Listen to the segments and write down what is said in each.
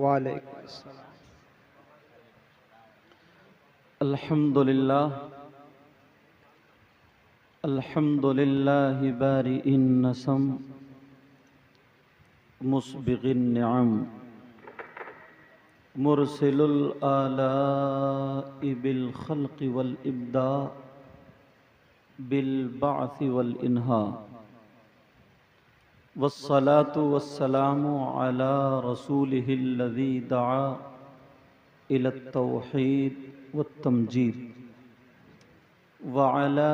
وعلیکم السلام۔ الحمدللہ الحمدللہ بارئ النسم مسبغ النعم مرسل الآلاء بالخلق والإبداع بالبعث والإنهاء والصلاة والسلام على رسوله الذي دعا إلى التوحيد والتمجيد وعلى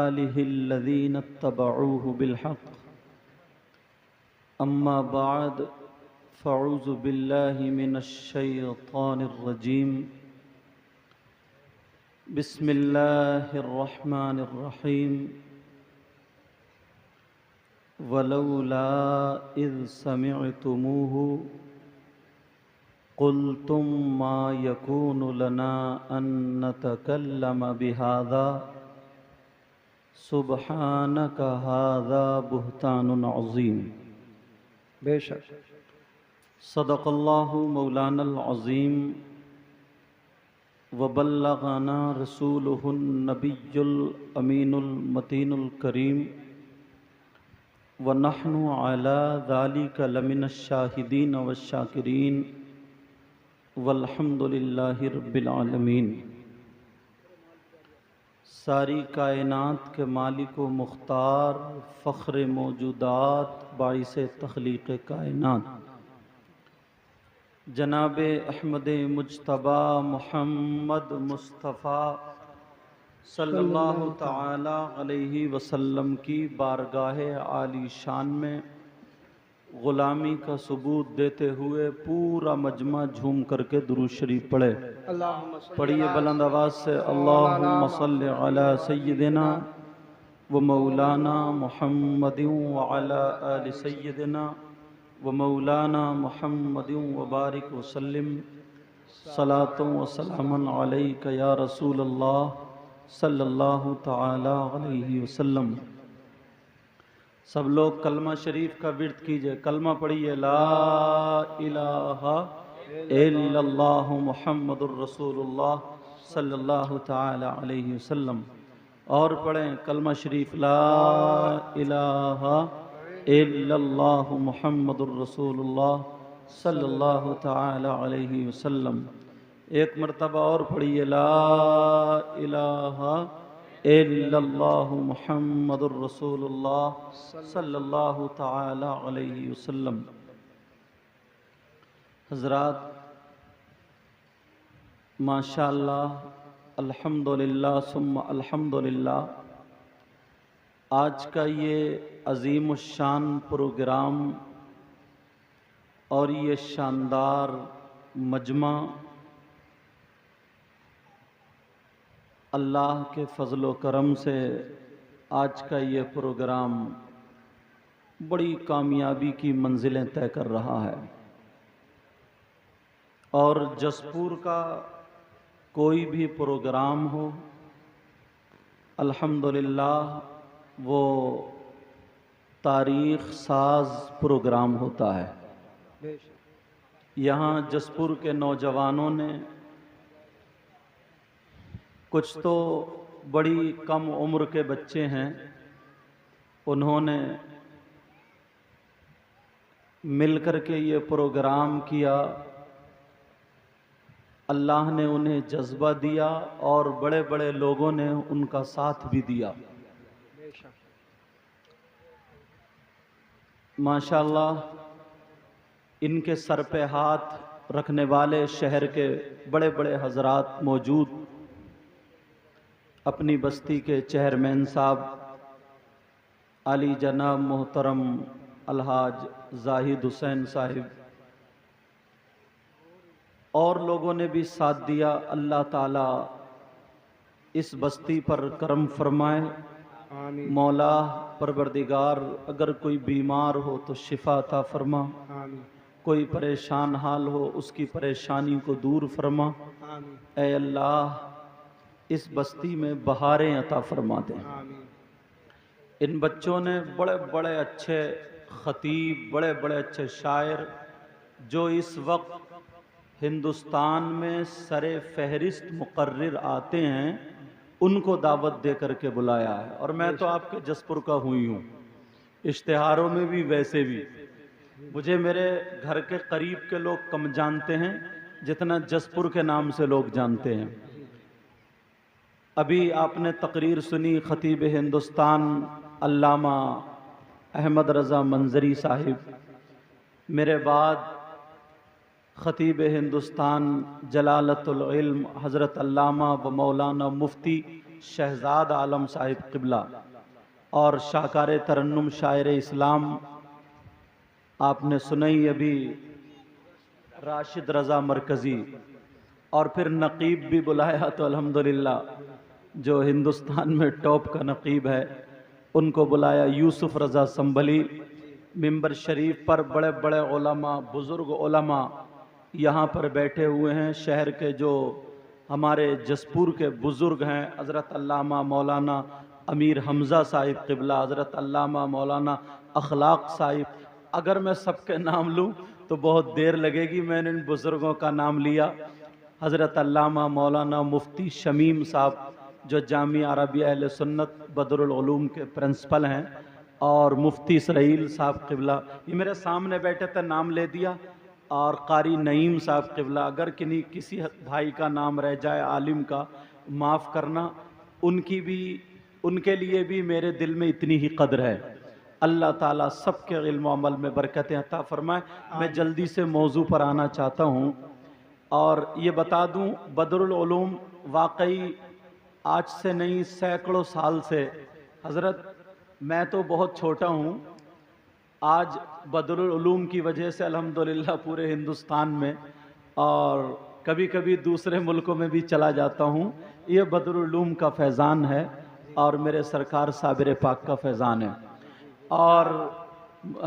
آله الذين اتبعوه بالحق أما بعد فأعوذ بالله من الشيطان الرجيم بسم الله الرحمن الرحيم ولولا إذ سمعتموه قلتم ما يكون لنا أن نتكلم بهذا سبحانك هذا بهتان عظيم۔ بے شک صدق اللہ مولانا العظیم وبلغنا رسوله النبی الامین المتین الکریم ونحن على ذلك لمن الشاہدین والشاکرین والحمد للہ رب العالمین۔ ساری کائنات کے مالک و مختار فخر موجودات باعث تخلیق کائنات جناب احمد مجتبی محمد مصطفیٰ صلی اللہ تعالی علیہ وسلم کی بارگاہ عالی شان میں غلامی کا ثبوت دیتے ہوئے پورا مجمع جھوم کر کے درود شریف پڑھے۔ پڑھیے بلند آواز سے اللہم صلی علی سیدنا و مولانا محمد وعلی آل سیدنا و مولانا محمد وبارک وسلم صلاۃ و سلام علیک یا رسول اللہ صلی اللہ تعالی علیہ وسلم۔ سب لوگ کلمہ شریف کا ورد کیجئے، کلمہ پڑھیے لا الہ الا اللہ محمد الرسول اللہ صلی اللہ تعالی علیہ وسلم، اور پڑھیں کلمہ شریف لا الہ الا اللہ محمد الرسول اللہ صلی اللہ تعالی علیہ وسلم۔ ایک مرتبہ اور پڑھیے لا الہ الا اللہ محمد الرسول اللہ صلی اللہ تعالی علیہ وسلم۔ حضرات ماشاءاللہ الحمدللہ ثم الحمدللہ، آج کا یہ عظیم الشان پروگرام اور یہ شاندار مجمع اللہ کے فضل و کرم سے آج کا یہ پروگرام بڑی کامیابی کی منزلیں طے کر رہا ہے، اور جسپور کا کوئی بھی پروگرام ہو الحمدللہ وہ تاریخ ساز پروگرام ہوتا ہے۔ یہاں جسپور کے نوجوانوں نے کچھ تو بڑی کم عمر کے بچے ہیں، انہوں نے مل کر کے یہ پروگرام کیا، اللہ نے انہیں جذبہ دیا اور بڑے بڑے لوگوں نے ان کا ساتھ بھی دیا۔ ماشاءاللہ ان کے سر پہ ہاتھ رکھنے والے شہر کے بڑے بڑے حضرات موجود، اپنی بستی کے چیئرمین صاحب علی جناب محترم الحاج زاہد حسین صاحب، اور لوگوں نے بھی ساتھ دیا۔ اللہ تعالیٰ اس بستی پر کرم فرمائے، مولا پروردگار اگر کوئی بیمار ہو تو شفا عطا فرما، کوئی پریشان حال ہو اس کی پریشانی کو دور فرما، اے اللہ اس بستی میں بہاریں عطا فرما دیں۔ ان بچوں نے بڑے بڑے اچھے خطیب، بڑے بڑے اچھے شاعر جو اس وقت ہندوستان میں سر فہرست مقرر آتے ہیں ان کو دعوت دے کر کے بلایا ہے، اور میں تو آپ کے جسپور کا ہوئی ہوں، اشتہاروں میں بھی ویسے بھی مجھے میرے گھر کے قریب کے لوگ کم جانتے ہیں جتنا جسپور کے نام سے لوگ جانتے ہیں۔ ابھی آپ نے تقریر سنی خطیب ہندوستان علامہ احمد رضا منظری صاحب، میرے بعد خطیب ہندوستان جلالت العلم حضرت علامہ و مولانا مفتی شہزاد عالم صاحب قبلہ، اور شاہکار ترنم شاعر اسلام آپ نے سنئی ابھی راشد رضا مرکزی، اور پھر نقیب بھی بلایا تو الحمدللہ جو ہندوستان میں ٹاپ کا نقیب ہے ان کو بلایا، یوسف رضا سنبھلی۔ ممبر شریف پر بڑے بڑے علماء، بزرگ علماء یہاں پر بیٹھے ہوئے ہیں، شہر کے جو ہمارے جسپور کے بزرگ ہیں، حضرت علامہ مولانا امیر حمزہ صاحب قبلہ، حضرت علامہ مولانا اخلاق صاحب۔ اگر میں سب کے نام لوں تو بہت دیر لگے گی، میں نے ان بزرگوں کا نام لیا۔ حضرت علامہ مولانا مفتی شمیم صاحب جو جامعہ عربیہ اہل سنت بدر العلوم کے پرنسپل ہیں، اور مفتی اسرائیل صاحب قبلہ، یہ میرے سامنے بیٹھے تھے، نام لے دیا۔ اور قاری نعیم صاحب قبلہ، اگر کسی بھائی کا نام رہ جائے عالم کا معاف کرنا، ان کے لیے بھی میرے دل میں اتنی ہی قدر ہے۔ اللہ تعالیٰ سب کے علم و عمل میں برکتیں عطا فرمائے۔ میں جلدی سے موضوع پر آنا چاہتا ہوں، اور یہ بتا دوں بدر العلوم واقعی آج سے نہیں سینکڑوں سال سے، حضرت میں تو بہت چھوٹا ہوں، آج بدر العلوم کی وجہ سے الحمدللہ پورے ہندوستان میں اور کبھی کبھی دوسرے ملکوں میں بھی چلا جاتا ہوں، یہ بدر العلوم کا فیضان ہے اور میرے سرکار صابر پاک کا فیضان ہے۔ اور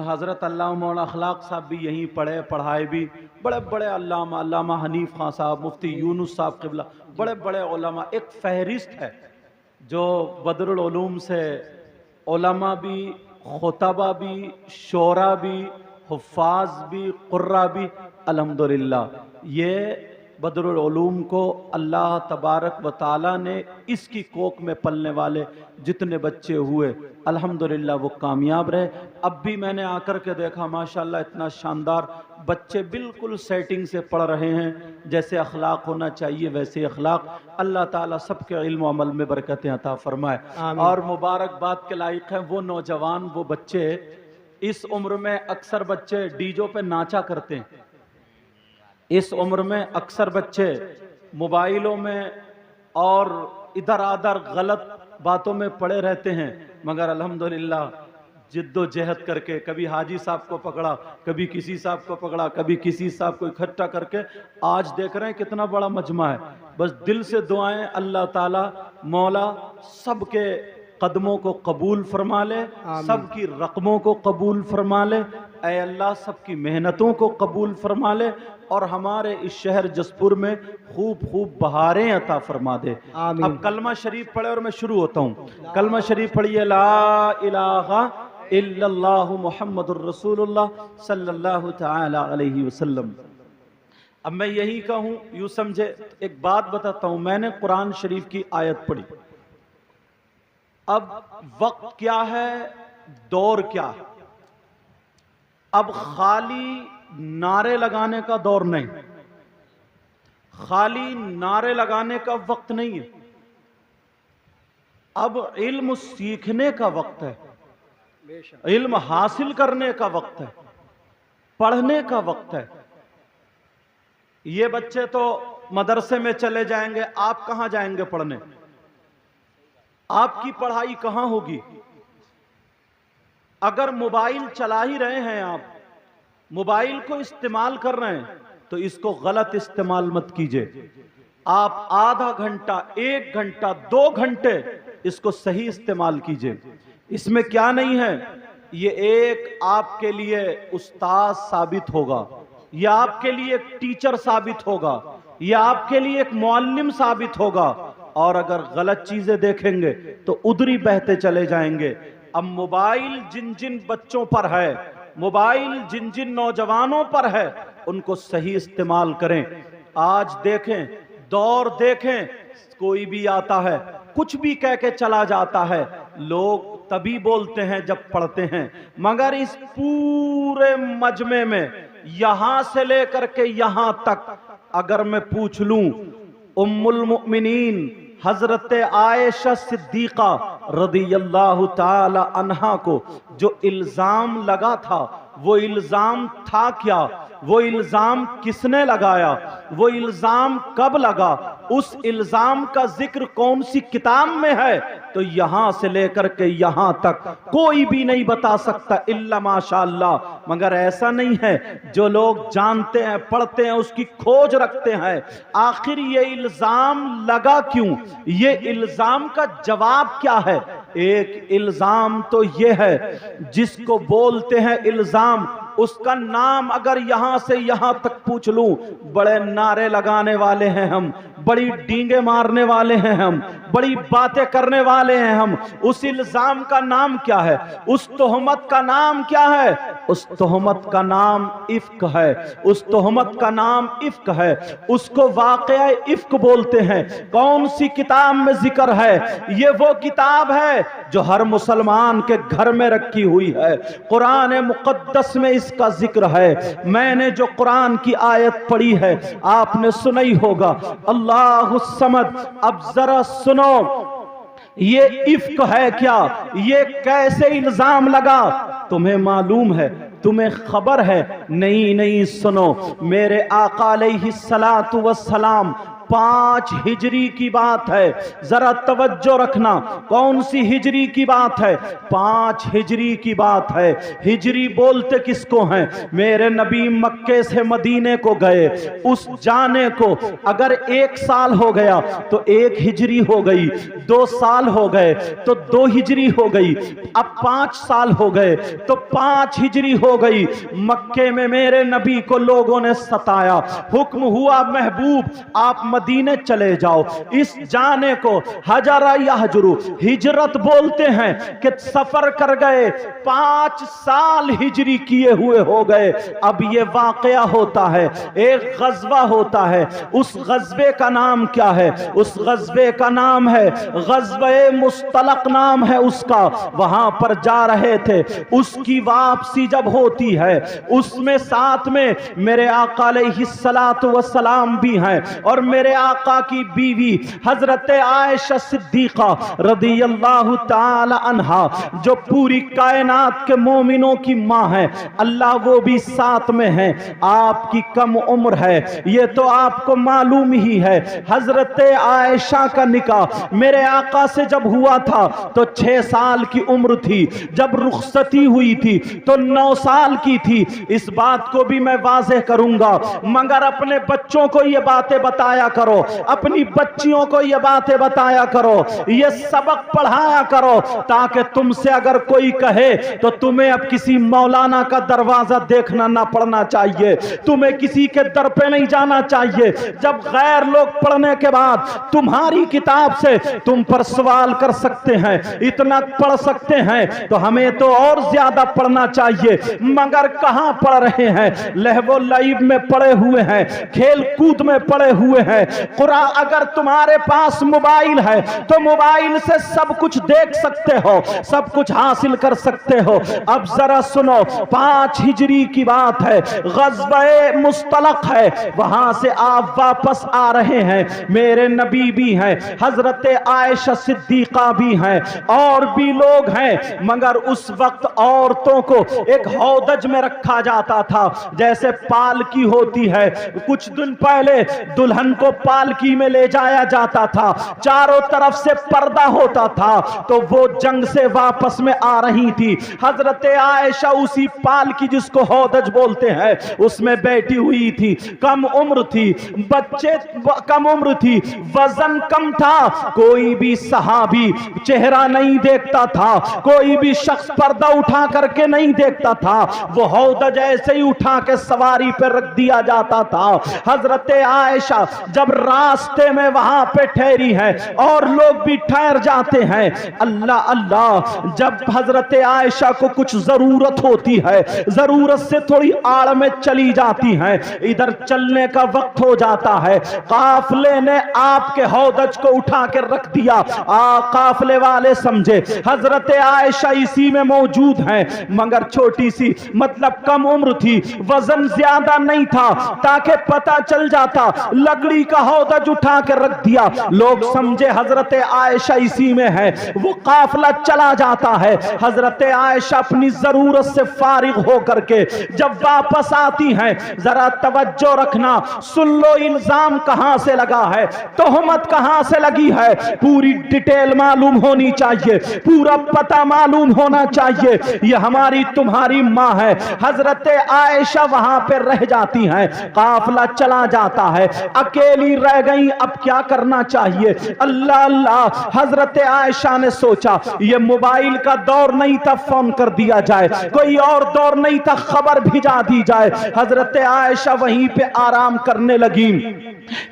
حضرت علامہ مولانا اخلاق صاحب بھی یہیں پڑھے، پڑھائے بھی، بڑے بڑے علامہ حنیف خان صاحب، مفتی یونس صاحب قبلہ، بڑے بڑے علماء، ایک فہرست ہے جو بدر العلوم سے علماء بھی، خطبہ بھی، شعراء بھی، حفاظ بھی، قراء بھی، الحمدللہ یہ بدر العلوم کو اللہ تبارک و تعالیٰ نے اس کی کوکھ میں پلنے والے جتنے بچے ہوئے الحمدللہ وہ کامیاب رہے۔ اب بھی میں نے آ کر کے دیکھا ماشاءاللہ اتنا شاندار بچے بالکل سیٹنگ سے پڑھ رہے ہیں، جیسے اخلاق ہونا چاہیے ویسے اخلاق۔ اللہ تعالیٰ سب کے علم و عمل میں برکتیں عطا فرمائے۔ اور مبارکباد کے لائق ہیں وہ نوجوان، وہ بچے، اس عمر میں اکثر بچے ڈیجو پہ ناچا کرتے ہیں، اس عمر میں اکثر بچے موبائلوں میں اور ادھر ادھر غلط باتوں میں پڑے رہتے ہیں، مگر الحمدللہ جد و جہد کر کے کبھی حاجی صاحب کو پکڑا، کبھی کسی صاحب کو پکڑا، کبھی کسی صاحب کو اکٹھا کر کے آج دیکھ رہے ہیں کتنا بڑا مجمع ہے۔ بس دل سے دعائیں، اللہ تعالیٰ مولا سب کے قدموں کو قبول فرما لے، سب کی رقموں کو قبول فرما لے، اے اللہ سب کی محنتوں کو قبول فرما لے، اور ہمارے اس شہر جسپور میں خوب خوب بہاریں عطا فرما دے۔ اب کلمہ شریف پڑھے اور میں شروع ہوتا ہوں۔ کلمہ شریف پڑھیے، لا الہ الا اللہ محمد الرسول اللہ صلی اللہ تعالی علیہ وسلم۔ اب میں یہی کہوں، یوں سمجھے، ایک بات بتاتا ہوں، میں نے قرآن شریف کی آیت پڑھی، اب وقت کیا ہے، دور کیا ہے، اب خالی نعرے لگانے کا دور نہیں، خالی نعرے لگانے کا وقت نہیں ہے، اب علم سیکھنے کا وقت ہے، علم حاصل کرنے کا وقت ہے، پڑھنے کا وقت ہے۔ یہ بچے تو مدرسے میں چلے جائیں گے، آپ کہاں جائیں گے پڑھنے؟ آپ کی پڑھائی کہاں ہوگی؟ اگر موبائل چلا ہی رہے ہیں، آپ موبائل کو استعمال کر رہے ہیں تو اس کو غلط استعمال مت کیجئے۔ آپ آدھا گھنٹہ، 1 گھنٹہ، 2 گھنٹے اس کو صحیح استعمال کیجئے۔ اس میں کیا نہیں ہے، یہ ایک آپ کے لیے استاد ثابت ہوگا، یہ آپ کے لیے ایک ٹیچر ثابت ہوگا، یہ آپ کے لیے ایک معلم ثابت ہوگا، اور اگر غلط چیزیں دیکھیں گے تو ادھر ہی بہتے چلے جائیں گے۔ اب موبائل جن جن بچوں پر ہے، موبائل جن جن نوجوانوں پر ہے، ان کو صحیح استعمال کریں۔ آج دیکھیں، دور دیکھیں، کوئی بھی آتا ہے کچھ بھی کہہ کے چلا جاتا ہے، لوگ تبھی بولتے ہیں جب پڑھتے ہیں، مگر اس پورے مجمع میں یہاں سے لے کر کے یہاں تک اگر میں پوچھ لوں، ام المؤمنین حضرت عائشہ صدیقہ رضی اللہ تعالی عنہا کو جو الزام لگا تھا، وہ الزام تھا کیا؟ وہ الزام کس نے لگایا؟ وہ الزام کب لگا؟ اس الزام کا ذکر کون سی کتاب میں ہے؟ تو یہاں سے لے کر کے یہاں تک کوئی بھی نہیں بتا سکتا الا ماشاءاللہ۔ مگر ایسا نہیں ہے، جو لوگ جانتے ہیں، پڑھتے ہیں، اس کی کھوج رکھتے ہیں، آخر یہ الزام لگا کیوں؟ یہ الزام کا جواب کیا ہے؟ ایک الزام تو یہ ہے، جس کو بولتے ہیں الزام، اس کا نام اگر یہاں سے یہاں تک پوچھ لوں، بڑے نعرے لگانے والے ہیں ہم، بڑی ڈینگے مارنے والے ہیں ہم، بڑی باتیں کرنے والے ہیں ہم۔ اس الزام کا نام کیا ہے؟ اس تہمت کا نام کیا ہے؟ اس تہمت کا نام افک ہے۔ اس تہمت کا نام افک ہے، اس کو واقعہ افک بولتے ہیں۔ کون سی کتاب میں ذکر ہے؟ یہ وہ کتاب ہے جو ہر مسلمان کے گھر میں رکھی ہوئی ہے، قرآن مقدس میں اس کا ذکر ہے۔ میں نے جو قرآن کی آیت پڑھی ہے آپ نے سنی ہوگا، اللہ الصمد۔ اب ذرا سنو، یہ افک ہے کیا؟ یہ کیسے الزام لگا؟ تمہیں معلوم ہے؟ تمہیں خبر ہے؟ نہیں سنو، میرے آقا علیہ الصلاۃ والسلام 5 ہجری کی بات ہے، ذرا توجہ رکھنا۔ کون سی ہجری کی بات ہے؟ 5 ہجری کی بات ہے۔ ہجری بولتے کس کو ہیں؟ میرے نبی مکے سے مدینے کو گئے، اس جانے کو اگر 1 سال ہو گیا تو 1 ہجری ہو گئی، 2 سال ہو گئے تو 2 ہجری ہو گئی، اب 5 سال ہو گئے تو 5 ہجری ہو گئی۔ مکے میں میرے نبی کو لوگوں نے ستایا، حکم ہوا محبوب آپ مدینے چلے جاؤ۔ اس جانے کو حجر یحجرو، ہجرت بولتے ہیں کہ سفر کر گئے، 5 سال ہجری کیے ہوئے ہو گئے۔ اب یہ واقعہ ہوتا ہے، ایک غزوہ ہوتا ہے۔ اس غزوے کا نام کیا ہے؟ اس غزوے کا نام ہے غزوہ مستلق، نام ہے اس کا۔ وہاں پر جا رہے تھے، اس کی واپسی جب ہوتی ہے، اس میں ساتھ میں میرے آقا علیہ الصلاۃ والسلام بھی ہیں، اور میرے آقا کی بیوی حضرت عائشہ صدیقہ رضی اللہ تعالی عنہا، جو پوری کائنات کے مومنوں کی ماں ہے، اللہ وہ بھی ساتھ میں ہیں۔ آپ کی کم عمر ہے، یہ تو آپ کو معلوم ہی ہے۔ حضرت عائشہ کا نکاح میرے آقا سے جب ہوا تھا تو 6 سال کی عمر تھی، جب رخصتی ہوئی تھی تو 9 سال کی تھی۔ اس بات کو بھی میں واضح کروں گا، مگر اپنے بچوں کو یہ باتیں بتایا کرو، اپنی بچیوں کو یہ باتیں بتایا کرو، یہ سبق پڑھایا کرو، تاکہ تم سے اگر کوئی کہے تو تمہیں اب کسی مولانا کا دروازہ دیکھنا نہ پڑنا چاہیے، تمہیں کسی کے در پہ نہیں جانا چاہیے۔ جب غیر لوگ پڑھنے کے بعد تمہاری کتاب سے تم پر سوال کر سکتے ہیں، اتنا پڑھ سکتے ہیں، تو ہمیں تو اور زیادہ پڑھنا چاہیے۔ مگر کہاں پڑھ رہے ہیں؟ لہو و لعب میں پڑے ہوئے ہیں، کھیل کود میں پڑے ہوئے ہیں۔ قرآن اگر تمہارے پاس موبائل ہے تو موبائل سے سب کچھ دیکھ سکتے ہو، سب کچھ حاصل کر سکتے ہو۔ اب ذرا سنو، 5 ہجری کی بات ہے، غزوہ مستلق ہے، وہاں سے آپ واپس آ رہے ہیں، میرے نبی بھی ہیں، حضرت عائشہ صدیقہ بھی ہیں، اور بھی لوگ ہیں، مگر اس وقت عورتوں کو ایک ہودج میں رکھا جاتا تھا، جیسے پالکی ہوتی ہے۔ کچھ دن پہلے دلہن کو پالکی میں لے جایا جاتا تھا، چاروں طرف سے پردہ ہوتا تھا، تو وہ جنگ سے واپس میں آ رہی تھی، حضرت عائشہ اسی پالکی جس کو ہودج بولتے ہیں اس میں بیٹھی ہوئی تھی، کم عمر تھی، بچے کم عمر تھی، وزن کم تھا، کوئی بھی صحابی چہرہ نہیں دیکھتا تھا، کوئی بھی شخص پردہ اٹھا کر کے نہیں دیکھتا تھا، وہ ہودج ایسے ہی اٹھا کے سواری پر رکھ دیا جاتا تھا۔ حضرت عائشہ جب راستے میں وہاں پہ ٹھہری ہے اور لوگ بھی ٹھہر جاتے ہیں، اللہ اللہ، جب حضرت عائشہ کو کچھ ضرورت ہوتی ہے، ضرورت سے تھوڑی آڑ میں چلی جاتی ہیں، ادھر چلنے کا وقت ہو جاتا ہے، قافلے نے آپ کے ہودج کو اٹھا کے رکھ دیا، قافلے والے سمجھے حضرت عائشہ اسی میں موجود ہیں، مگر چھوٹی سی مطلب کم عمر تھی، وزن زیادہ نہیں تھا، تاکہ پتہ چل جاتا، لکڑی کا ہودج اٹھا کے رکھ دیا، لوگ سمجھے حضرت عائشہ اسی میں ہے، وہ قافلہ چلا جاتا ہے، حضرت عائشہ اپنی ضرورت سے فارغ ہو کر کے جب واپس آتی ہیں، ذرا توجہ رکھنا، سن لو الزام کہاں سے لگا ہے، تہمت کہاں سے لگی ہے، پوری ڈیٹیل معلوم ہونی چاہیے، پورا پتہ معلوم ہونا چاہیے، یہ ہماری تمہاری ماں ہے، حضرت عائشہ وہاں پہ رہ جاتی ہیں، قافلہ چلا جاتا ہے، اکیلی رہ گئی، اب کیا کرنا چاہیے، اللہ اللہ، حضرت عائشہ نے سوچا یہ موبائل کا دور نہیں تھا فون کر دیا جائے، کوئی اور دور نہیں تھا خبر بھیجا دی جائے، حضرت عائشہ وہیں پہ آرام کرنے لگی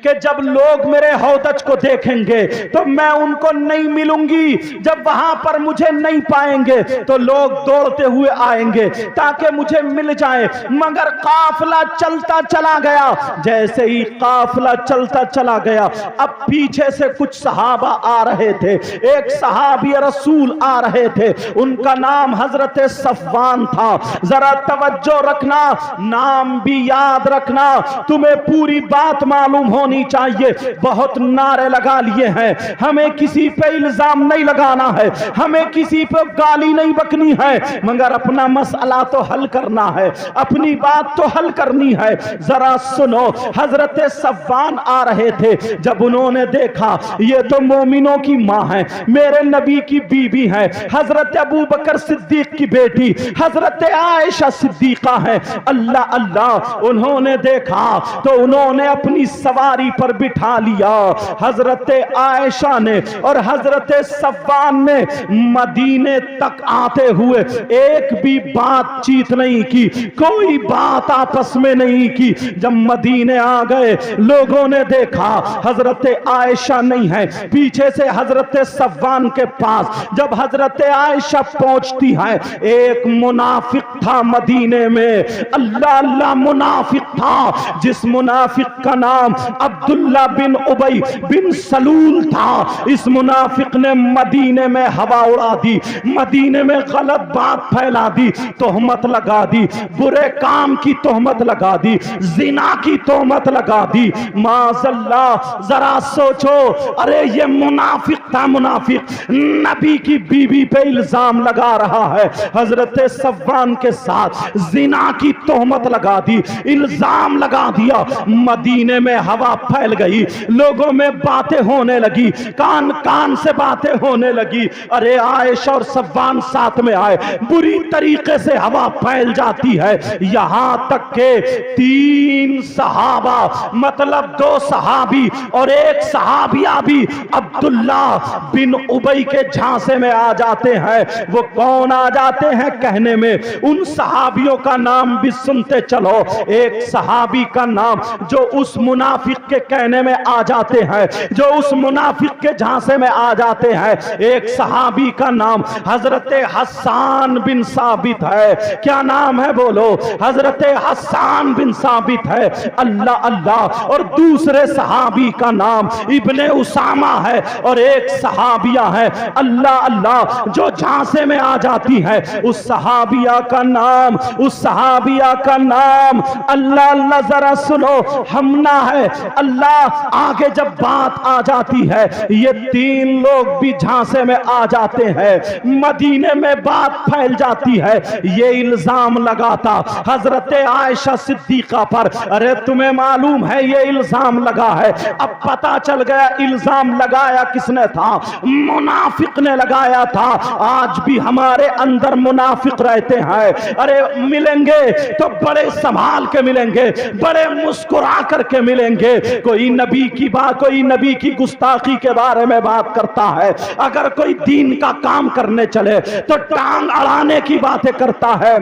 کہ جب لوگ میرے ہودج کو دیکھیں گے تو میں ان کو نہیں ملوں گی، جب وہاں پر مجھے نہیں پائیں گے تو لوگ دوڑتے ہوئے آئیں گے تاکہ مجھے مل جائے، مگر قافلہ چلتا چلا گیا، جیسے ہی قافلہ چلتا چلا گیا، اب پیچھے سے کچھ صحابہ آ رہے تھے، ایک صحابی رسول آ رہے تھے، ان کا نام حضرت صفوان تھا، ذرا توجہ رکھنا، نام بھی یاد رکھنا، تمہیں پوری بات معلوم ہونی چاہیے، بہت نعرے لگا لیے ہیں، ہمیں کسی پہ الزام نہیں لگانا ہے، ہمیں کسی پہ گالی نہیں بکنی ہے، مگر اپنا مسئلہ تو حل کرنا ہے، اپنی بات تو حل کرنی ہے، ذرا سنو، حضرت صفوان آ رہے تھے، جب انہوں نے دیکھا یہ تو مومنوں کی ماں ہے، میرے نبی کی بیوی ہے، حضرت ابو بکر صدیق کی بیٹی حضرت عائشہ صدیقہ ہے، اللہ اللہ، انہوں نے دیکھا تو انہوں نے اپنی سواری پر بٹھا لیا، حضرت عائشہ نے اور حضرت صفوان نے مدینے تک آتے ہوئے ایک بھی بات چیت نہیں کی، کوئی بات آپس میں نہیں کی، جب مدینے آ گئے لوگوں نے دیکھا حضرت عائشہ نہیں ہے، پیچھے سے حضرت صفوان کے پاس جب حضرت عائشہ پہنچتی ہے، ایک منافق تھا مدینے میں، اللہ اللہ، منافق تھا، جس منافق کا نام عبداللہ بن ابی بن سلول تھا، اس منافق نے مدینے میں ہوا اڑا دی، مدینے میں غلط بات پھیلا دی، تہمت لگا دی، برے کام کی تہمت لگا دی، زنا کی تہمت لگا دی، معاذ اللہ، ذرا سوچو، ارے یہ منافق تھا، منافق نبی کی بیوی پہ الزام لگا رہا ہے، حضرت صفوان کے ساتھ زنا کی تہمت لگا دی، الزام لگا دیا، مدینے میں ہوا پھیل گئی، لوگوں میں باتیں ہونے لگی، کان کان سے باتیں ہونے لگی، ارے عائشہ اور صفوان ساتھ میں آئے، بری طریقے سے ہوا پھیل جاتی ہے، یہاں تک کہ 3 صحابہ مطلب 2 صحابی اور ایک صحابیہ بھی عبداللہ بن ابی کے جھانسے میں آ جاتے ہیں، وہ کون آ جاتے ہیں کہنے میں، ان صحابیوں کا نام بھی سنتے چلو، ایک صحابی کا نام جو اس منافق کے کہنے میں آ جاتے ہیں، جو اس منافق کے جھانسے میں آ جاتے ہیں، ایک صحابی کا نام حضرت حسان بن ثابت ہے، کیا نام ہے بولو، حضرت حسان بن ثابت ہے، اللہ اللہ، اور دوسرے صحابی کا نام ابن اسامہ ہے، اور ایک صحابیہ ہے، اللہ اللہ، جو جھانسے میں آ جاتی ہے، اس صحابیہ کا نام، اس صحابیہ کا نام، اللہ اللہ، ذرا سنو، ہمنا ہے، اللہ، آگے جب بات آ جاتی ہے، یہ 3 لوگ بھی جھانسے میں آ جاتے ہیں، مدینے میں بات پھیل جاتی ہے، یہ الزام لگاتا حضرت عائشہ صدیقہ پر، ارے تمہیں معلوم ہے یہ الزام لگا ہے، اب پتا چل گیا الزام لگایا کس نے تھا، منافق نے لگایا تھا، آج بھی ہمارے اندر منافق رہتے ہیں، ارے ملیں گے تو بڑے سنبھال کے ملیں گے، بڑے مسکرا کر کے ملیں گے کوئی نبی کی گستاخی کے بارے میں بات کرتا ہے، اگر کوئی دین کا کام کرنے چلے تو ٹانگ اڑانے کی باتیں کرتا ہے۔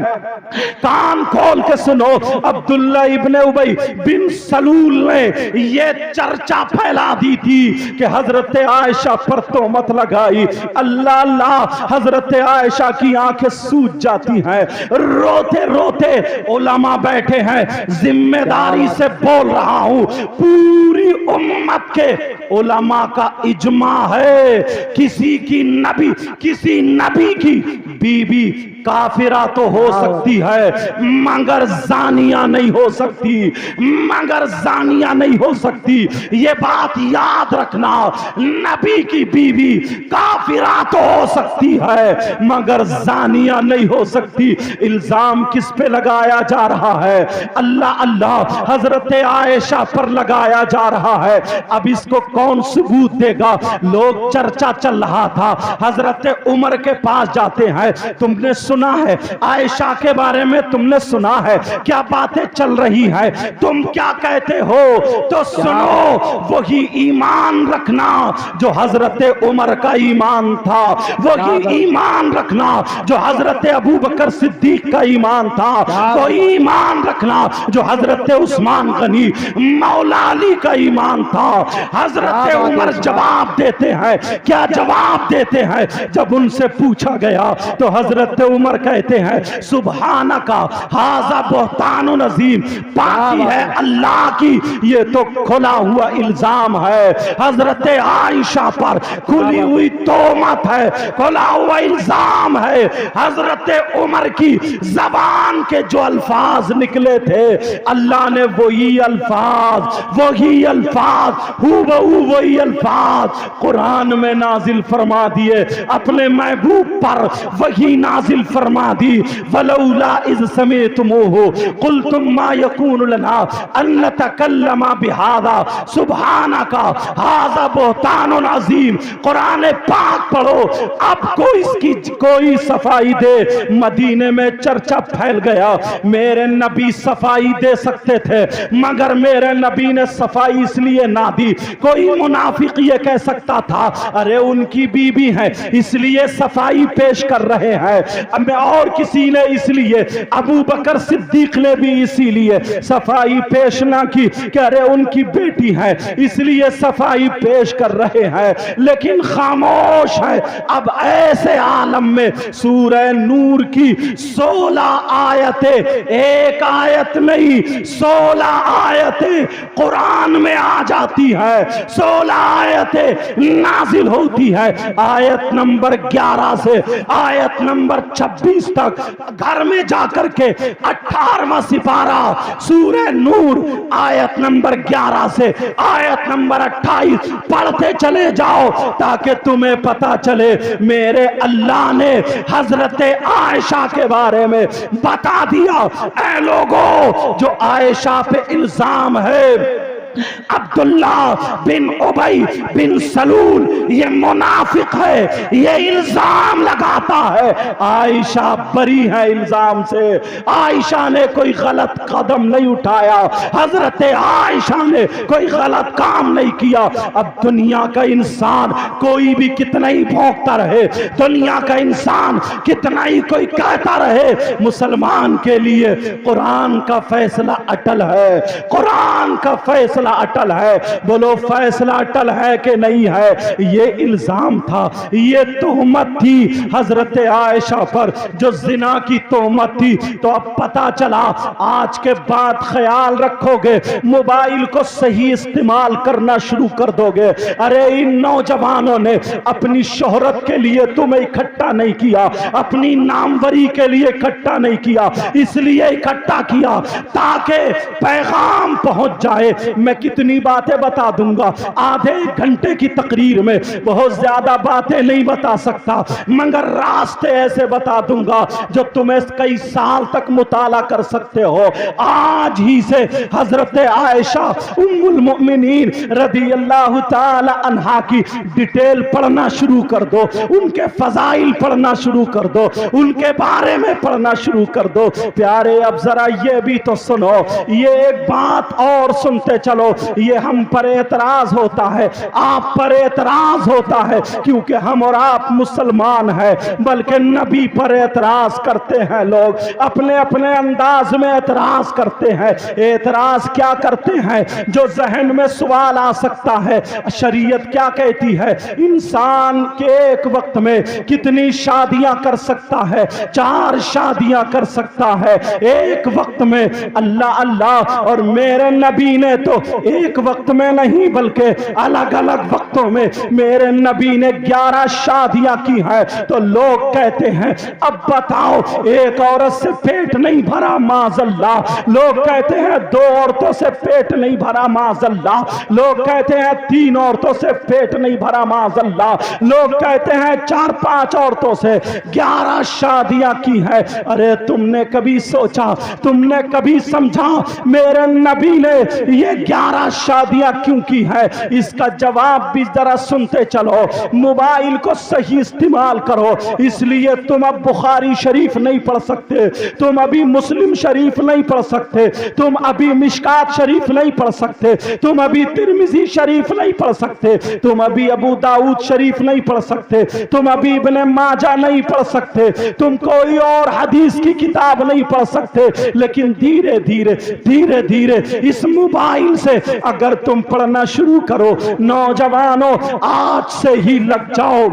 کان کھول کے سنو، عبداللہ ابن ابی بن سلول نے یہ چرچا پھیلا دی تھی کہ حضرت عائشہ پر تہمت لگائی، اللہ اللہ حضرت عائشہ کی آنکھیں سوج جاتی ہیں، روتے روتے علماء بیٹھے ہیں، ذمہ داری سے بول رہا ہوں، پوری امت کے علماء کا اجماع ہے کسی نبی کی بیوی کافرہ تو ہو سکتی ہے مگر زانیہ نہیں ہو سکتی، یہ بات یاد رکھنا، نبی کی بیوی کافرہ تو ہو سکتی ہے مگر زانیہ نہیں ہو سکتی۔ الزام کس پہ لگایا جا رہا ہے؟ اللہ حضرت عائشہ پر لگایا جا رہا ہے۔ اب اس کو کون ثبوت دے گا؟ لوگ چرچا چل رہا تھا، حضرت عمر کے پاس جاتے ہیں، تم نے سنا ہے عائشہ کے بارے میں، تم نے سنا ہے کیا باتیں چل رہی ہے، تم کیا کہتے ہو؟ تو سنو، وہی ایمان رکھنا جو حضرت عمر کا ایمان تھا، وہی ایمان رکھنا جو حضرت ابو بکر صدیق کا ایمان تھا، وہی ایمان رکھنا جو حضرت عثمان غنی مولا علی کا ایمان تھا۔ حضرت عمر جواب دیتے ہیں، کیا جواب دیتے ہیں؟ جب ان سے پوچھا گیا تو حضرت عمر کہتے ہیں، سبحانکا ھذا بہتان عظیم، پاکی ہے اللہ کی، یہ تو کھلا ہوا الزام ہے، حضرت عائشہ پر کھلی ہوئی تہمت ہے، کھلا ہوا الزام ہے۔ حضرت عمر کی زبان کے جو الفاظ نکلے تھے، اللہ نے وہی الفاظ وہی الفاظ قرآن میں نازل فرما دیے، اپنے محبوب پر وہی نازل فرما دی، ولولا اذ سمعتموہ قلتم ما یکون لنا ان نتکلم بہذا سبحانک ھذا بہتان عظیم۔ قرآن پاک پڑھو، اب کوئی صفائی دے۔ مدینے میں چرچا پھیل گیا، میرے نبی صفائی دے سکتے تھے مگر میرے نبی نے صفائی اس لیے نہ دی۔ کوئی منافق یہ کہہ سکتا تھا، ارے ان کی بیوی ہیں اس لیے صفائی پیش کر رہے ہیں، اور کسی نے اس لیے، ابو بکر صدیق نے بھی اسی لیے صفائی پیش نہ کی کہ ارے ان کی بیٹی ہے اس لیے صفائی پیش کر رہے ہیں، لیکن خاموش ہے۔ اب ایسے عالم میں سورہ نور کی 16 آیتیں، ایک آیت نہیں 16 آیتیں قرآن میں آ جاتی ہے، 16 آیتیں نازل ہوتی ہے، آیت نمبر 11 سے آیت نمبر 26 تک، گھر میں جا کر کے 18واں سپارہ سورہ نور آیت نمبر 11 سے آیت نمبر 28 پڑھتے چلے جاؤ تاکہ تمہیں پتا چلے میرے اللہ نے حضرت عائشہ کے بارے میں بتا دیا۔ اے لوگوں، جو عائشہ پہ الزام ہے، عبداللہ بن ابی بن سلول یہ منافق ہے، یہ الزام لگاتا ہے عائشہ بری ہے الزام سے، عائشہ نے کوئی غلط قدم نہیں اٹھایا، حضرت عائشہ نے کوئی غلط کام نہیں کیا۔ اب دنیا کا انسان کوئی بھی کتنا ہی بھونکتا رہے، دنیا کا انسان کتنا ہی کوئی کہتا رہے، مسلمان کے لیے قرآن کا فیصلہ اٹل ہے، قرآن کا فیصلہ اٹل ہے۔ بولو فیصلہ اٹل ہے کہ نہیں ہے؟ یہ الزام تھا، یہ تہمت تھی حضرت عائشہ پر، جو زنا کی تہمت تھی۔ تو اب پتا چلا، آج کے بعد خیال رکھو گے، موبائل کو صحیح استعمال کرنا شروع کر دو گے۔ ارے ان نوجوانوں نے اپنی شہرت کے لیے تمہیں اکٹھا نہیں کیا، اپنی ناموری کے لیے اکٹھا نہیں کیا، اس لیے اکٹھا کیا تاکہ پیغام پہنچ جائے۔ میں کتنی باتیں بتا دوں گا، آدھے گھنٹے کی تقریر میں بہت زیادہ باتیں نہیں بتا سکتا، مگر راستے ایسے بتا دوں گا جو تمہیں کئی سال تک مطالعہ کر سکتے ہو۔ آج ہی سے حضرت عائشہ ام المؤمنین رضی اللہ تعالی عنہا کی ڈیٹیل پڑھنا شروع کر دو، ان کے فضائل پڑھنا شروع کر دو، ان کے بارے میں پڑھنا شروع کر دو۔ پیارے اب ذرا یہ بھی تو سنو، یہ ایک بات اور سنتے چلو۔ چلو یہ ہم پر اعتراض ہوتا ہے، آپ پر اعتراض ہوتا ہے کیونکہ ہم اور آپ مسلمان ہیں، بلکہ نبی پر اعتراض کرتے ہیں لوگ، اپنے اپنے انداز میں اعتراض کرتے ہیں۔ اعتراض کیا کرتے ہیں؟ جو ذہن میں سوال آ سکتا ہے، شریعت کیا کہتی ہے؟ انسان کے ایک وقت میں کتنی شادیاں کر سکتا ہے؟ 4 شادیاں کر سکتا ہے ایک وقت میں۔ اللہ اللہ، اور میرے نبی نے تو ایک وقت میں نہیں بلکہ الگ الگ وقتوں میں میرے نبی نے 11 شادیاں کی ہیں۔ تو لوگ کہتے ہیں اب بتاؤ ایک عورت سے پیٹ نہیں بھرا معاذ اللہ، لوگ کہتے ہیں 2 عورتوں سے پیٹ نہیں بھرا معاذ اللہ، لوگ کہتے ہیں 3 عورتوں سے پیٹ نہیں بھرا معاذ اللہ، لوگ کہتے ہیں 4-5 عورتوں سے 11 شادیاں کی ہیں۔ ارے تم نے کبھی سوچا، تم نے کبھی سمجھا میرے نبی نے یہ 11 شادیاں کیوں کی ہیں؟ اس کا جواب بھی ذرا سنتے چلو۔ موبائل کو صحیح استعمال کرو، اس لیے تم اب بخاری شریف نہیں پڑھ سکتے، تم ابھی مسلم شریف نہیں پڑھ سکتے، تم ابھی مشکات شریف نہیں پڑھ سکتے، تم ابھی ترمذی شریف نہیں پڑھ سکتے، تم ابھی ابو داؤد شریف نہیں پڑھ سکتے، تم ابھی ابن ماجہ نہیں پڑھ سکتے، تم کوئی اور حدیث کی کتاب نہیں پڑھ سکتے، لیکن دھیرے دھیرے دھیرے دھیرے اس موبائل سے اگر تم پڑھنا شروع کرو، نوجوانوں آج سے ہی لگ جاؤ،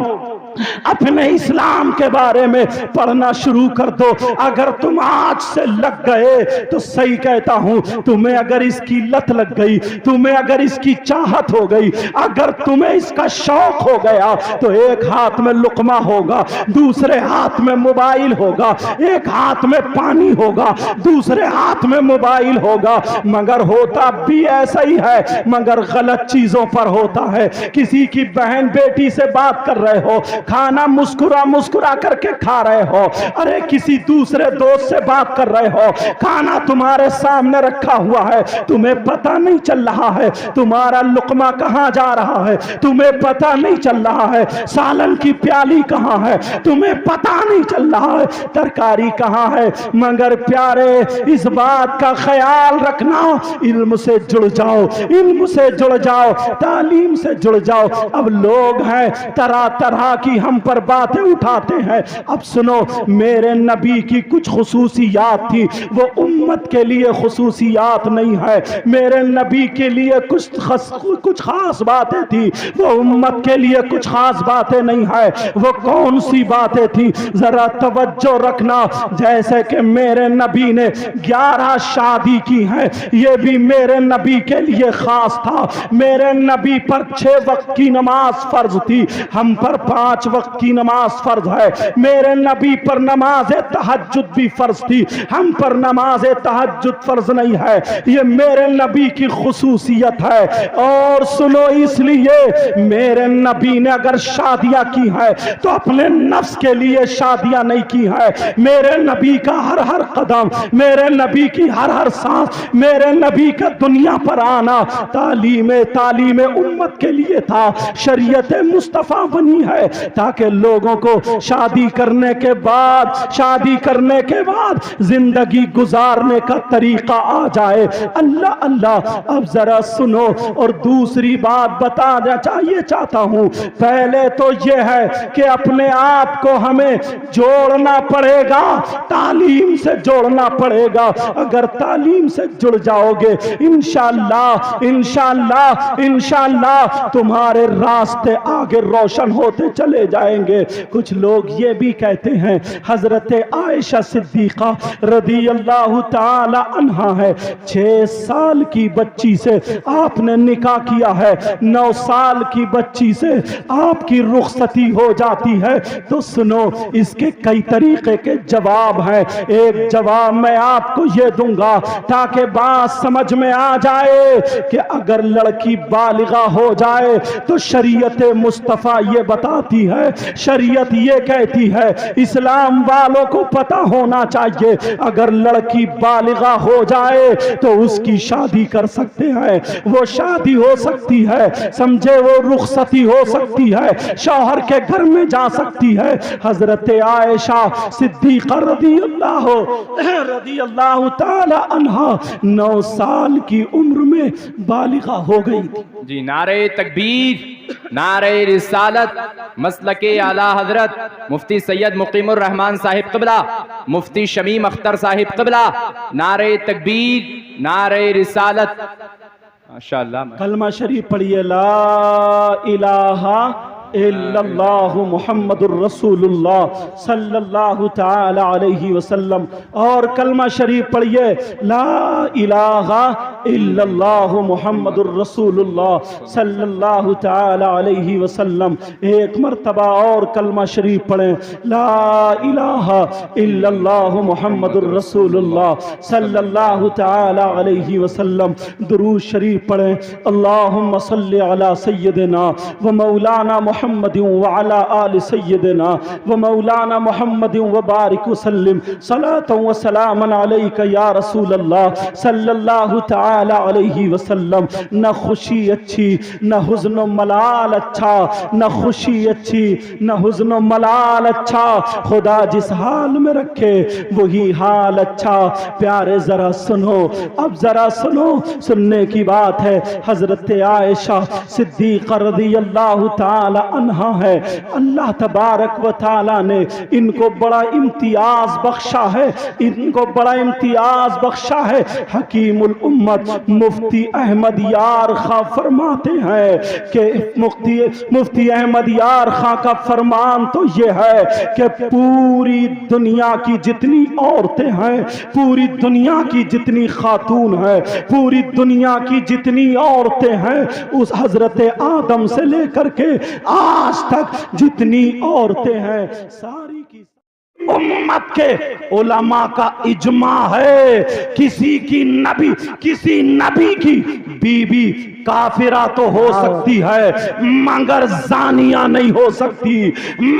اپنے اسلام کے بارے میں پڑھنا شروع کر دو۔ اگر تم آج سے لگ گئے تو صحیح کہتا ہوں، تمہیں اگر اس کی لت لگ گئی، تمہیں اگر اس کی چاہت ہو گئی، اگر تمہیں اس کا شوق ہو گیا تو ایک ہاتھ میں لقمہ ہوگا، دوسرے ہاتھ میں موبائل ہوگا، ایک ہاتھ میں پانی ہوگا، دوسرے ہاتھ میں موبائل ہوگا۔ مگر ہوتا بھی ایسا ہی ہے، مگر غلط چیزوں پر ہوتا ہے۔ کسی کی بہن بیٹی سے بات کر رہے ہو، کھانا مسکرا مسکرا کر کے کھا رہے ہو، ارے کسی دوسرے دوست سے بات کر رہے ہو، کھانا تمہارے سامنے رکھا ہوا ہے، تمہیں پتہ نہیں چل رہا ہے تمہارا لقمہ کہاں جا رہا ہے، تمہیں پتہ نہیں چل رہا ہے سالن کی پیالی کہاں ہے، تمہیں پتہ نہیں چل رہا ہے ترکاری کہاں ہے۔ مگر پیارے اس بات کا خیال رکھنا، علم سے جڑ جاؤ، علم سے جڑ جاؤ، تعلیم سے جڑ جاؤ۔ اب لوگ ہیں طرح طرح کی ہم پر باتیں اٹھاتے ہیں۔ اب سنو، میرے نبی کی کچھ خصوصیات تھی، وہ امت کے لیے خصوصیات نہیں ہے۔ میرے نبی کے لیے کچھ خاص باتیں تھی، وہ امت کے لیے کچھ خاص باتیں نہیں ہے۔ وہ کون سی باتیں تھی؟ ذرا توجہ رکھنا۔ جیسے کہ میرے نبی نے 11 شادی کی ہیں، یہ بھی میرے نبی کے لیے خاص تھا۔ میرے نبی پر 6 وقت کی نماز فرض تھی، ہم پر 5 وقت کی نماز فرض ہے۔ میرے نبی پر نماز تہجد بھی فرض تھی، ہم پر نماز تہجد فرض نہیں ہے۔ یہ میرے نبی کی خصوصیت ہے۔ اور سنو، اس لیے میرے نبی نے اگر شادیاں کی ہیں تو اپنے نفس کے لیے شادیاں نہیں کی ہیں۔ میرے نبی کا ہر قدم، میرے نبی کی ہر سانس، میرے نبی کا دنیا پر آنا تعلیم امت کے لیے تھا۔ شریعت مصطفیٰ بنی ہے تاکہ لوگوں کو شادی کرنے کے بعد زندگی گزارنے کا طریقہ آ جائے۔ اللہ اللہ، اب ذرا سنو اور دوسری بات بتانا چاہتا ہوں۔ پہلے تو یہ ہے کہ اپنے آپ کو ہمیں جوڑنا پڑے گا، تعلیم سے جوڑنا پڑے گا۔ اگر تعلیم سے جڑ جاؤ گے انشاءاللہ تمہارے راستے آگے روشن ہوتے چلے جائیں گے۔ کچھ لوگ یہ بھی کہتے ہیں حضرت عائشہ صدیقہ رضی اللہ تعالی عنہا ہے، 6 سال کی بچی سے آپ نے نکاح کیا ہے، 9 سال کی بچی سے آپ کی رخصتی ہو جاتی ہے۔ تو سنو، اس کے کئی طریقے کے جواب ہیں۔ ایک جواب میں آپ کو یہ دوں گا تاکہ بات سمجھ میں آ جائے کہ اگر لڑکی بالغہ ہو جائے تو شریعت مصطفیٰ یہ بتاتی ہے، شریعت یہ کہتی ہے اسلام والوں کو پتہ ہونا چاہیے اگر لڑکی بالغہ ہو جائے تو اس کی شادی کر سکتے ہیں، وہ شادی ہو سکتی ہے، سمجھے، وہ رخصتی ہو سکتی ہے، شوہر کے گھر میں جا سکتی ہے۔ حضرت عائشہ صدیقہ رضی اللہ تعالی عنہا 9 سال کی عمر میں بالغہ ہو گئی تھی۔ جی، نعرہ تکبیر، نعرہ رسالت، مسلک اعلیٰ حضرت مفتی سید مقیم الرحمان صاحب قبلہ، مفتی شمیم اختر صاحب قبلہ، نعرہ تکبیر، نعرہ رسالت، ماشاءاللہ۔ کلمہ شریف پڑھیے، لا الہ الا اللہ محمد الرسول اللہ صلی اللہ تعالی علیہ وسلم، اور کلمہ شریف پڑھیے، لا الہ الا اللہ محمد الرسول اللہ صلی اللہ تعالی علیہ وسلم۔ ایک مرتبہ اور کلمہ شریف پڑھیں، لا الہ الا اللہ محمد الرسول اللہ صلی اللہ تعالی علیہ وسلم۔ درود شریف پڑھیں، اللہم صلی علی سیدنا و مولانا محمد وعلى آل سيدنا ومولانا محمد وبارك وسلم صلاة وسلاما عليك يا رسول اللہ صلی اللہ تعالی علیہ وسلم۔ نہ خوشی اچھی نہ حزن و ملال اچھا، نہ خوشی اچھی نہ حزن و ملال اچھا، خدا جس حال میں رکھے وہی حال اچھا۔ پیارے ذرا سنو، اب ذرا سنو، سننے کی بات ہے۔ حضرت عائشہ صدیقہ رضی اللہ تعالی عنہا ہے، اللہ تبارک و تعالی نے ان کو بڑا امتیاز بخشا ہے، ان کو بڑا امتیاز بخشا ہے۔ حکیم الامت مفتی احمد یار خاں فرماتے ہیں کہ مفتی احمد یار خاں کا فرمان تو یہ ہے کہ پوری دنیا کی جتنی عورتیں ہیں، پوری دنیا کی جتنی خاتون ہیں، پوری دنیا کی جتنی عورتیں ہیں، اس حضرت آدم سے لے کر کے آج تک جتنی عورتیں ہیں، ساری کی امت کے علماء کا اجماع ہے، کسی نبی کی بیوی کافرہ تو ہو سکتی ہے مگر زانیہ نہیں ہو سکتی،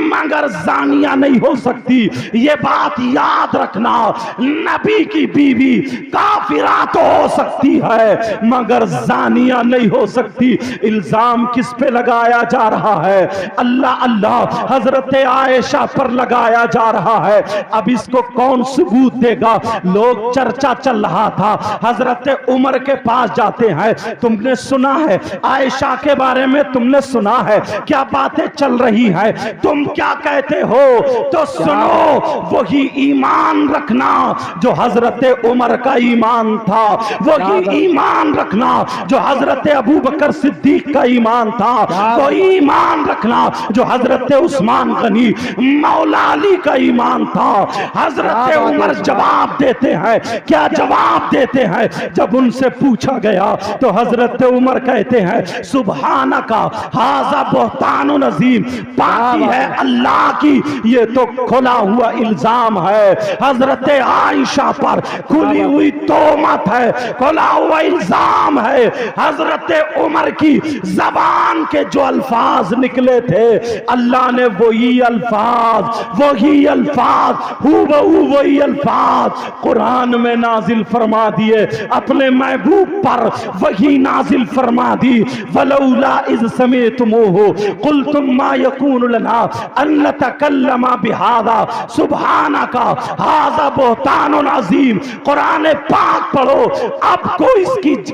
مگر زانیہ نہیں ہو سکتی۔ یہ بات یاد رکھنا، نبی کی بیوی کافرہ تو ہو سکتی ہے مگر زانیہ نہیں ہو سکتی۔ الزام کس پہ لگایا جا رہا ہے؟ اللہ حضرت عائشہ پر لگایا جا رہا ہے۔ اب اس کو کون ثبوت دے گا؟ لوگ چرچا چل رہا تھا، حضرت عمر کے پاس جاتے ہیں، تم نے سنا ہے عائشہ کے بارے میں، تم نے سنا ہے کیا باتیں چل رہی ہیں، تم کیا کہتے ہو؟ تو سنو، وہی ایمان رکھنا جو حضرت عمر کا ایمان تھا، وہی ایمان رکھنا جو حضرت ابو بکر صدیق کا ایمان تھا، وہی ایمان رکھنا جو حضرت عثمان غنی مولا علی کا ایمان تھا۔ حضرت عمر جواب دیتے ہیں، کیا جواب دیتے ہیں؟ جب ان سے پوچھا گیا تو حضرت عمر کہتے ہیں، سبحانکا ھذا بہتان عظیم، پاکی ہے اللہ کی، یہ تو کھلا ہوا الزام ہے، حضرت عائشہ پر کھلی ہوئی تہمت ہے، کھلا ہوا الزام ہے۔ حضرت عمر کی زبان کے جو الفاظ نکلے تھے، اللہ نے وہی الفاظ وہی الفاظ قرآن میں نازل فرما دیے، اپنے محبوب پر وہی نازل فرما دی، ولولا اذ سمعتموہ قلتم ما یکون لنا ان نتکلم بہذا سبحانک ھذا بہتان عظیم۔ قرآن پاک پڑھو، اب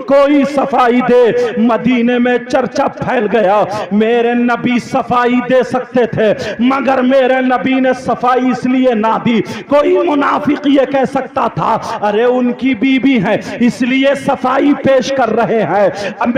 کوئی صفائی دے۔ مدینے میں چرچا پھیل گیا، میرے نبی صفائی دے سکتے تھے مگر میرے نبی نے صفائی اس لیے نہ دی۔ کوئی منافق یہ کہہ سکتا تھا، ارے ان کی بیوی ہے اس لیے صفائی پیش کر رہے ہیں،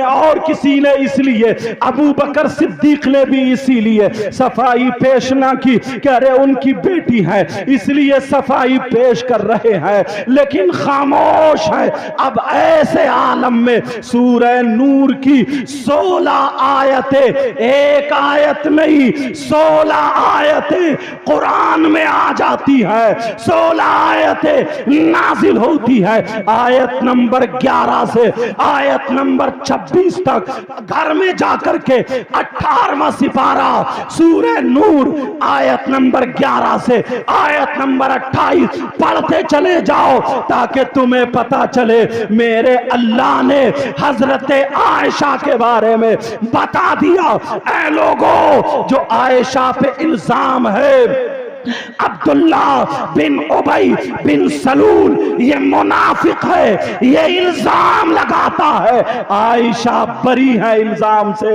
اور کسی نے اس لیے، ابو بکر صدیق نے بھی اسی لیے صفائی پیش نہ کی کہ ارے ان کی بیٹی ہے اس لیے صفائی پیش کر رہے ہیں، لیکن خاموش ہے۔ اب ایسے عالم میں سورہ نور کی 16 آیتیں، ایک آیت نہیں 16 آیتیں قرآن میں آ جاتی ہے، 16 آیتیں نازل ہوتی ہے، آیت نمبر 11 سے آیت نمبر 26 تک، گھر میں جا کر کے 18واں سپارہ سورہ نور آیت نمبر 11 سے آیت نمبر 28 پڑھتے چلے جاؤ تاکہ تمہیں پتا چلے میرے اللہ نے حضرت عائشہ کے بارے میں بتا دیا۔ اے لوگوں، جو عائشہ پہ الزام ہے عبداللہ بن ابی بن سلول یہ منافق ہے، یہ الزام لگاتا ہے، عائشہ بری ہے الزام سے،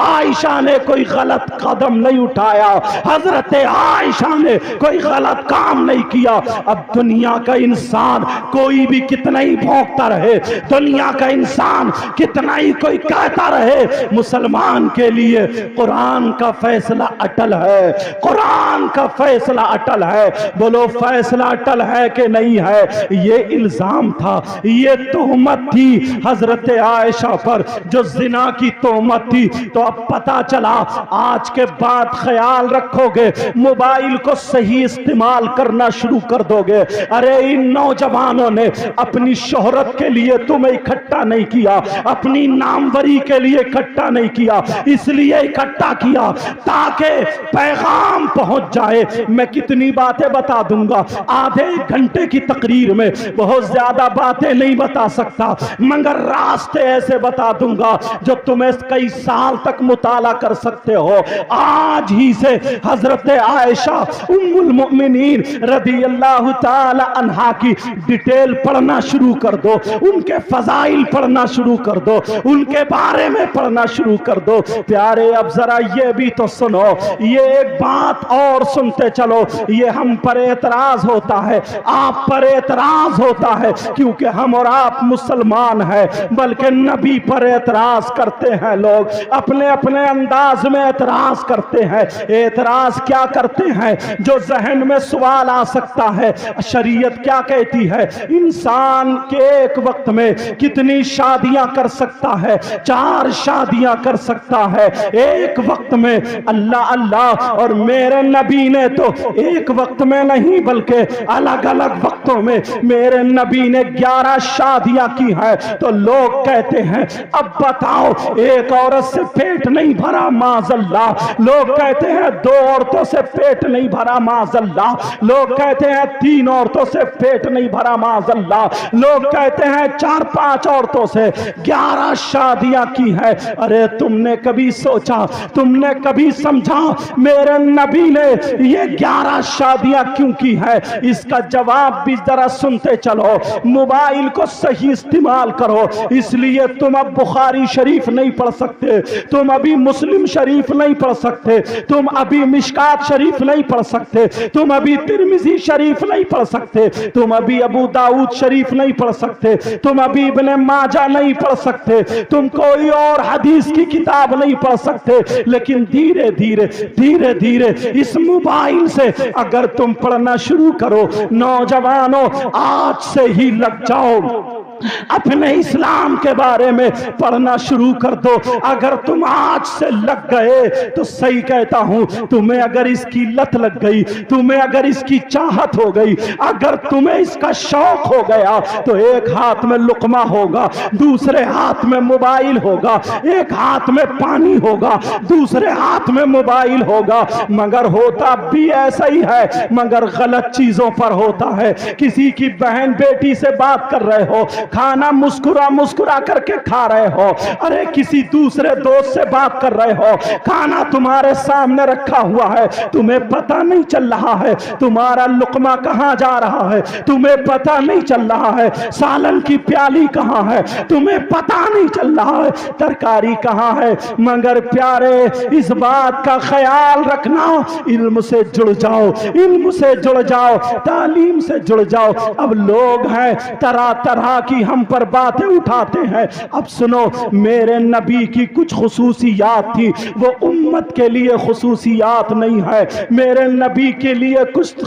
عائشہ نے کوئی غلط قدم نہیں اٹھایا، حضرت عائشہ نے کوئی غلط کام نہیں کیا۔ اب دنیا کا انسان کوئی بھی کتنا ہی بھونکتا رہے، دنیا کا انسان کتنا ہی کوئی کہتا رہے، مسلمان کے لیے قرآن کا فیصلہ اٹل ہے، قرآن کا فیصلہ اٹل ہے۔ بولو فیصلہ اٹل ہے کہ نہیں ہے؟ یہ الزام تھا، یہ تہمت تھی حضرت عائشہ پر، جو زنا کی تہمت تھی۔ تو اب پتا چلا، آج کے بعد خیال رکھو گے، موبائل کو صحیح استعمال کرنا شروع کر دو گے۔ ارے ان نوجوانوں نے اپنی شہرت کے لیے تمہیں اکٹھا نہیں کیا، اپنی ناموری کے لیے اکٹھا نہیں کیا، اس لیے اکٹھا کیا تاکہ پیغام پہنچ جائے۔ میں کتنی باتیں بتا دوں گا، آدھے گھنٹے کی تقریر میں بہت زیادہ باتیں نہیں بتا سکتا، مگر راستے ایسے بتا دوں گا جو تمہیں کئی سال تک مطالعہ کر سکتے ہو۔ آج ہی سے حضرت عائشہ ام المؤمنین رضی اللہ تعالی عنہا کی ڈیٹیل پڑھنا شروع کر دو، ان کے فضائل پڑھنا شروع کر دو، ان کے بارے میں پڑھنا شروع کر دو۔ پیارے اب ذرا یہ بھی تو سنو، یہ ایک بات اور سنتے چلو، یہ ہم پر اعتراض ہوتا ہے، آپ پر اعتراض ہوتا ہے کیونکہ ہم اور آپ مسلمان ہیں، بلکہ نبی پر اعتراض کرتے ہیں، لوگ اپنے اپنے انداز میں اعتراض کرتے ہیں۔ اعتراض کیا کرتے ہیں؟ جو ذہن میں سوال آ سکتا ہے، شریعت کیا کہتی ہے؟ انسان کے ایک وقت میں کتنی شادیاں کر سکتا ہے؟ 4 شادیاں کر سکتا ہے ایک وقت میں۔ اللہ اللہ، اور میرے نبی نے تو ایک وقت میں نہیں بلکہ الگ الگ وقتوں میں میرے نبی نے 11 شادیاں کی ہیں۔ تو لوگ کہتے ہیں اب بتاؤ، ایک عورت سے پیٹ نہیں بھرا معاذ اللہ، لوگ کہتے ہیں 2 عورتوں سے پیٹ نہیں بھرا معاذ اللہ، لوگ کہتے ہیں 3 عورتوں سے پیٹ نہیں بھرا معاذ اللہ، لوگ کہتے ہیں 4-5 عورتوں سے 11 شادیاں کی ہیں۔ ارے تم نے کبھی سوچا، تم نے کبھی سمجھا میرے نبی نے یہ 11 شادیاں کیوں کی ہے؟ اس کا جواب بھی ذرا سنتے چلو۔ موبائل کو صحیح استعمال کرو، اس لیے تم اب بخاری شریف نہیں پڑھ سکتے، تم ابھی مسلم شریف نہیں پڑھ سکتے، تم ابھی مشکات شریف نہیں پڑھ سکتے، تم ابھی ترمذی شریف نہیں پڑھ سکتے، تم ابھی ابو داؤد شریف نہیں پڑھ سکتے، تم ابھی ابن ماجہ نہیں پڑھ سکتے، تم کوئی اور حدیث کی کتاب نہیں پڑھ سکتے، لیکن دھیرے دھیرے دھیرے دھیرے اس موبائل سے اگر تم پڑھنا شروع کرو، نوجوانوں آج سے ہی لگ جاؤ، اپنے اسلام کے بارے میں پڑھنا شروع کر دو۔ اگر تم آج سے لگ گئے تو صحیح کہتا ہوں، تمہیں اگر اس کی لت لگ گئی، تمہیں اگر اس کی چاہت ہو گئی، اگر تمہیں اس کا شوق ہو گیا تو ایک ہاتھ میں لقمہ ہوگا، دوسرے ہاتھ میں موبائل ہوگا، ایک ہاتھ میں پانی ہوگا، دوسرے ہاتھ میں موبائل ہوگا۔ مگر ہوتا بھی ایسا ہی ہے، مگر غلط چیزوں پر ہوتا ہے۔ کسی کی بہن بیٹی سے بات کر رہے ہو، کھانا مسکرا مسکرا کر کے کھا رہے ہو، ارے کسی دوسرے دوست سے بات کر رہے ہو، کھانا تمہارے سامنے رکھا ہوا ہے، تمہیں پتہ نہیں چل رہا ہے تمہارا لقمہ کہاں جا رہا ہے، تمہیں پتہ نہیں چل رہا ہے سالن کی پیالی کہاں ہے، تمہیں پتہ نہیں چل رہا ہے ترکاری کہاں ہے۔ مگر پیارے اس بات کا خیال رکھنا، علم سے جڑ جاؤ، علم سے جڑ جاؤ، تعلیم سے جڑ جاؤ۔ اب لوگ ہیں طرح طرح کی کی ہم پر باتیں اٹھاتے ہیں. اب سنو, میرے نبی کی کچھ خصوصیات تھی, وہ امت کے لیے خصوصیات نہیں ہے. میرے نبی کے لیے کچھ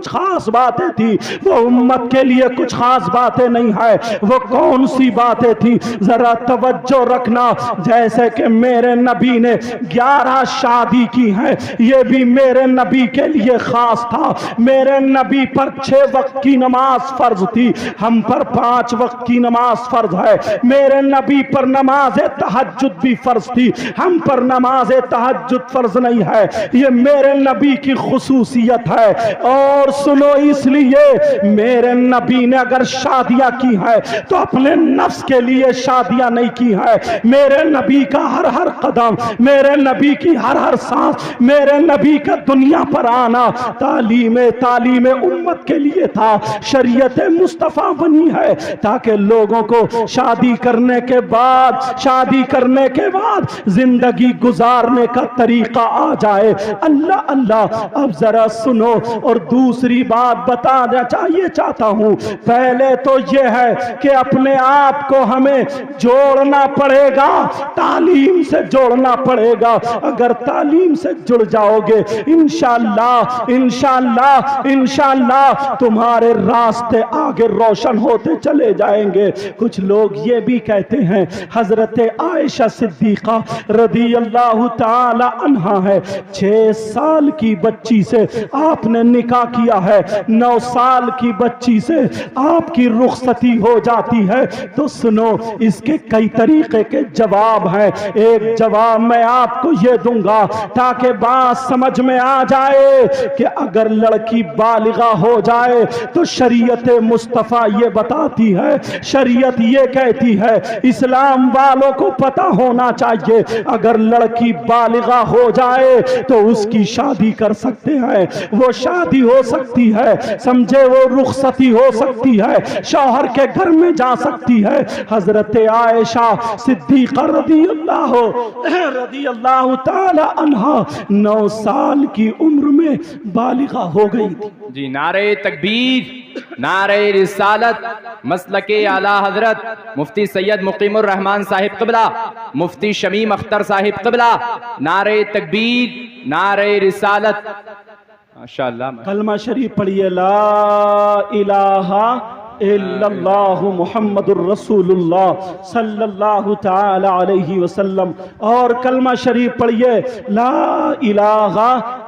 خاص باتیں تھی, وہ امت کے لیے کچھ خاص باتیں نہیں ہے. وہ کون سی باتیں تھی ذرا توجہ رکھنا. جیسے کہ میرے نبی نے 11 شادی کی ہیں, یہ بھی میرے نبی کے لیے خاص تھا. میرے نبی پر 6 وقت کی نماز فرض تھی, ہم پر 5 وقت کی نماز فرض ہے. میرے نبی پر نماز تہجد بھی فرض تھی, ہم پر نماز تہجد فرض نہیں ہے. یہ میرے نبی کی خصوصیت ہے. اور سنو, اس لیے میرے نبی نے اگر شادیاں کی ہیں تو اپنے نفس کے لیے شادیاں نہیں کی ہیں. میرے نبی کا ہر قدم, میرے نبی کی ہر سانس, میرے نبی کا دنیا پر آنا تعلیم امت کے لیے تھا. شریعت مصطفیٰ بنی ہے تاکہ لوگوں کو شادی کرنے کے بعد زندگی گزارنے کا طریقہ آ جائے. اللہ اللہ. اب ذرا سنو, اور دوسری بات بتانا چاہتا ہوں. پہلے تو یہ ہے کہ اپنے آپ کو ہمیں جوڑنا پڑے گا, تعلیم سے جوڑنا پڑے گا. اگر تعلیم سے جڑ جاؤ گے انشاءاللہ تمہارے راستے آگے روشن ہوتے چلے جائیں گے. کچھ لوگ یہ بھی کہتے ہیں حضرت عائشہ صدیقہ رضی اللہ تعالی عنہا ہے, 6 سال کی بچی سے آپ نے نکاح کیا ہے, 9 سال کی بچی سے آپ کی رخصتی ہو جاتی ہے. تو سنو, اس کے کئی طریقے کے جواب ہیں. ایک جواب میں آپ کو یہ دوں گا تاکہ بات سمجھ میں آ جائے کہ اگر لڑکی بالغہ ہو جائے تو شریعت مصطفیٰ یہ بتاتی ہے, شریعت یہ کہتی ہے, اسلام والوں کو پتہ ہونا چاہیے, اگر لڑکی بالغہ ہو جائے تو اس کی شادی کر سکتے ہیں, وہ شادی ہو سکتی ہے, سمجھے, وہ رخصتی ہو سکتی ہے, شوہر کے گھر میں جا سکتی ہے. حضرت عائشہ صدیقہ رضی اللہ تعالی عنہا 9 سال کی عمر میں بالغہ ہو گئی تھی. جی, نعرہ تکبیر, نعرہ رسالت, مسلک اعلیٰ حضرت مفتی سید مقیم الرحمان صاحب قبلہ, مفتی شمیم اختر صاحب قبلہ. نعرہ تکبیر, نعرہ رسالت. ماشاءاللہ. کلمہ شریف پڑھیے, لا الہ الا اللہ محمد الرسول اللہ صلی اللہ تعالی علیہ وسلم. اور کلمہ شریف پڑھیے, لا الہ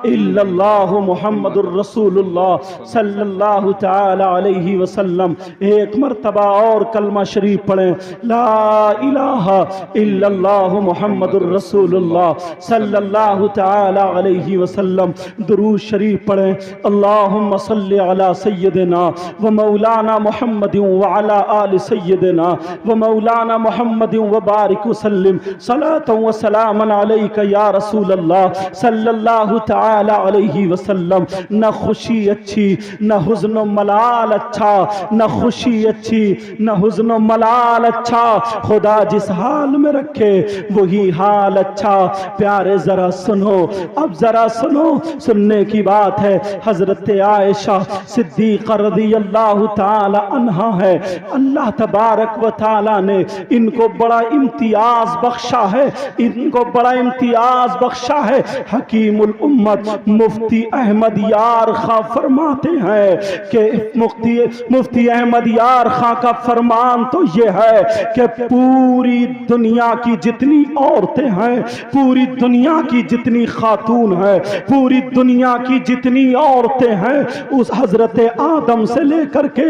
الا اللہ محمد الرسول اللہ صلی اللہ تعالی علیہ وسلم. ایک مرتبہ اور کلمہ شریف پڑھیں, لا الہ الا اللہ محمد الرسول اللہ صلی اللہ تعالی علیہ وسلم. درود شریف پڑھیں, اللہم صلی علی سیدنا و مولانا محمد وعلى آل سيدنا ومولانا محمد وبارك وسلم صلاة وسلاما عليك يا رسول الله صلی اللہ تعالی علیہ وسلم. نہ خوشی اچھی نہ حزن و ملال اچھا, نہ خوشی اچھی نہ حزن و ملال اچھا, خدا جس حال میں رکھے وہی حال اچھا. پیارے ذرا سنو, اب ذرا سنو, سننے کی بات ہے. حضرت عائشہ صدیقہ رضی اللہ تعالی عنہا ہے, اللہ تبارک و تعالی نے ان کو بڑا امتیاز بخشا ہے, ان کو بڑا امتیاز بخشا ہے. حکیم الامت مفتی احمد یار خاں فرماتے ہیں کہ مفتی احمد یار خاں کا فرمان تو یہ ہے کہ پوری دنیا کی جتنی عورتیں ہیں, پوری دنیا کی جتنی خاتون ہیں, پوری دنیا کی جتنی عورتیں ہیں, اس حضرت آدم سے لے کر کے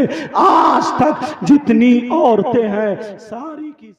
آج تک جتنی عورتیں ہیں ساری کی